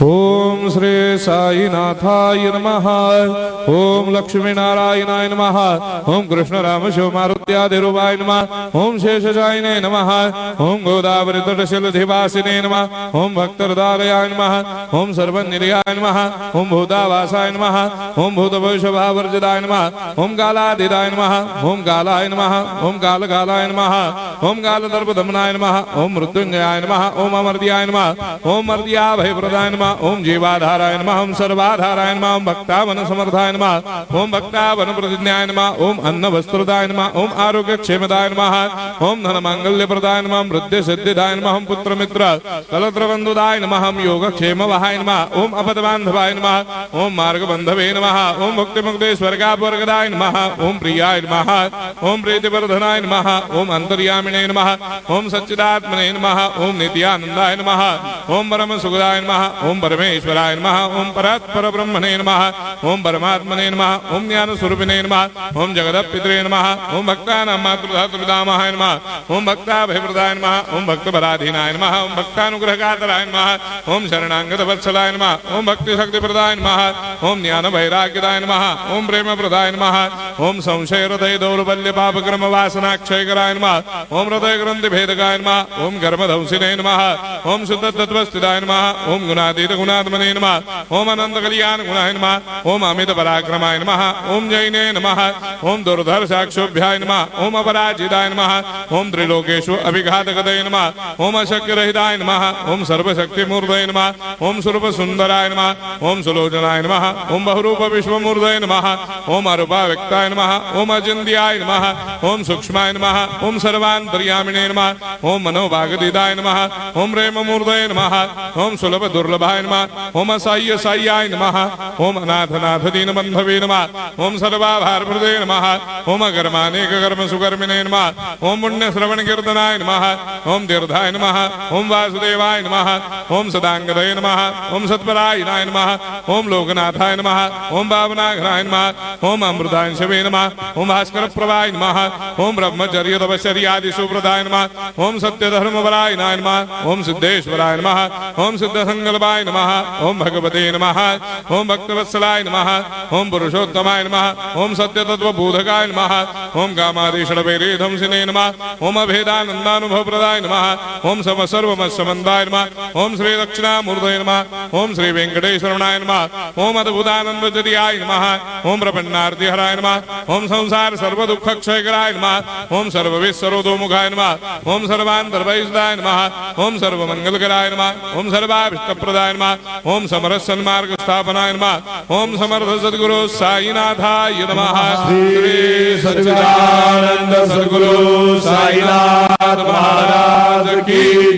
ओम श्री साईनाथाय नमः। ओम लक्ष्मी नारायणाय नमः। ओम कृष्ण राम शिव मारुत्यादिरूपाय नमः। ओम शेषशायिने नमः। ओम गोदावरी तटशिलधिवासिने नमः। ओम भक्तहृदयाय नमः। ओम सर्वनिलयाय नमः। ओम भूतावासाय नमः। ओम भूतभविष्यभावर्जिताय नमः। ओम कालातीताय नमः। ओम कालाय नमः। ओम कालकालाय नमः। ओम कालदर्पदमनाय नमः। ओम मृत्युंजयाय नमः। ओम अमर्त्याय नमः। ओम मर्त्याभयप्रदाय नमः। ओम जीवाधाराय नमः। ओम सर्वाधाराय नमः। ओम भक्तावन समर्थाय नमः। ओम भक्तावन प्रतिज्ञाय नमः। ओम अन्न वस्त्रदाय नमः। ओम आरोग्य क्षेमदाय नमः। ओम धन मांगल्य प्रदाय नमः। वृद्धि सिद्धिदाय नमः। ओम पुत्र मित्र कलत्र बंधुदाय नमः। ओम योग क्षेम वहाय नमः। ओम अपद बांधवाय नमः। ओम मार्ग बंधवे नमः। ओम मुक्ति मुक्ति स्वर्गापवर्गदाय नमः। ओम प्रियाय नमः। ओम प्रीतिवर्धनाय नमः। ओम अंतर्यामिने नमः। ओम सच्चिदात्मने नमः। ओम नित्यानंदाय नमः। ओम परम सुखदाय नमः। ओम परमेश्वराय नमः। ओम परात्पर ब्रह्मणे नमः। ओम परमात्मने नमः। ओम ज्ञान स्वरूपिणे नमः। ओम जगदपितरे नमः। ओम भक्तानां मातृधातुपितामहाय नमः। ओम भक्ताभयप्रदाय नमः। ओम भक्तपराधीनाय नमः। ओम भक्तानुग्रहकातराय नमः। ओम शरणागत वत्सलाय नमः। ओम भक्ति शक्तिप्रदाय नमः। ओम ज्ञान वैराग्यदाय नमः। ओम प्रेम प्रदाय नमः। ओम संशय हृदय दौर्बल्य पाप कर्म वासना क्षयकराय नमः। ओम हृदय ग्रंथि भेदकाय नमः। ओम गर्मधंसिने नमः। ओम शुद्ध तत्वस्थिताय नमः। ओम गुणातीत गुणात्मने नमः। ओम अनंत कल्याण गुणाय नमः। ओम अमित पराक्रमाय नमः। ओम जैने नमः। ओम दुर्धर्षाक्षोभ्याय नमः। ओम अपराजिताय नमः। ओम त्रिलोकेषु अभिघातगतये नमः। ओम अशक्यरहिताय नमः। ओम सर्वशक्तिमूर्तये नमः। ओम स्वरूप सुंदराय नमः। ओम सुलोचनाय नमः। ओम बहुरूप विश्वमूर्तये नमः। ओम अरूपाव्यक्ताय नमः। ओम अचिन्त्याय नमः। ओम सूक्ष्माय नमः। ओम सर्वान्तर्यामिने नमः। ओम मनोभागतीताय नमः। ओम प्रेममूर्तये नमः। ओम सुलभ दुर्लभाय नमः। ओम असाह्य साह्याय नमः। ओम अनाथनाथ दीनबन्धवे नमः। ओम सर्वाभारप्रदे नमः। ओम अकर्मानेक कर्म सुकर्मिणे नमः। ओम पुण्य श्रवण कीर्तनाय नमः। ओम तीर्थाय नमः। ओम वासुदेवाय नमः। ओम सदांगदये नमः। ओम सत्परायणाय नमः। ओम लोकनाथाय नमः। ओम भावनाघनाय नमः। ओम अमृतांशवे नमः। ओम भास्कर प्रभाय नमः। ओम ब्रह्मचर्य तपश्चर्यादि सुप्रदाय नमः। ओम सत्यधर्मपरायणाय नमः। ओम सिद्धेश्वराय नमः। ओम सिद्ध संकल्पाय नमः। ओम भगवते नमः। ओम भक्तवत्सलाय नमः। ओम पुरुषोत्तमाय नमः। ओम सत्य तत्वबोधकाय नमः। ओम कामादिषडवैरेधंसिने नमः। ओम अभेदानंदानुभव प्रदाय नमः। ओम सर्वमस्समन्दाय नमः। ओम श्री दक्षिणामूर्तये नमः। ओम श्री वेंकटेश्वरनाय नमः। ओम अद्भुतानंदचर्याय नमः। ओम प्रपन्नार्तिहराय नमः। ओम संसार सर्व दुख क्षयकराय नमः। ओम सर्वविश्वरोधोमुखाय नमः। ओम सर्वान्तर्वैसदाय नमः। ओम सर्वमंगलकराय नमः। ओम सर्वाभिष्टप्रदाय नमः। ओम समरस सन्मार्ग स्थापनाय नमः। ओम समर्थ सद्गुरु साईनाथाय नमः। श्री सच्चिदानंद सद्गुरु साईनाथ महाराज की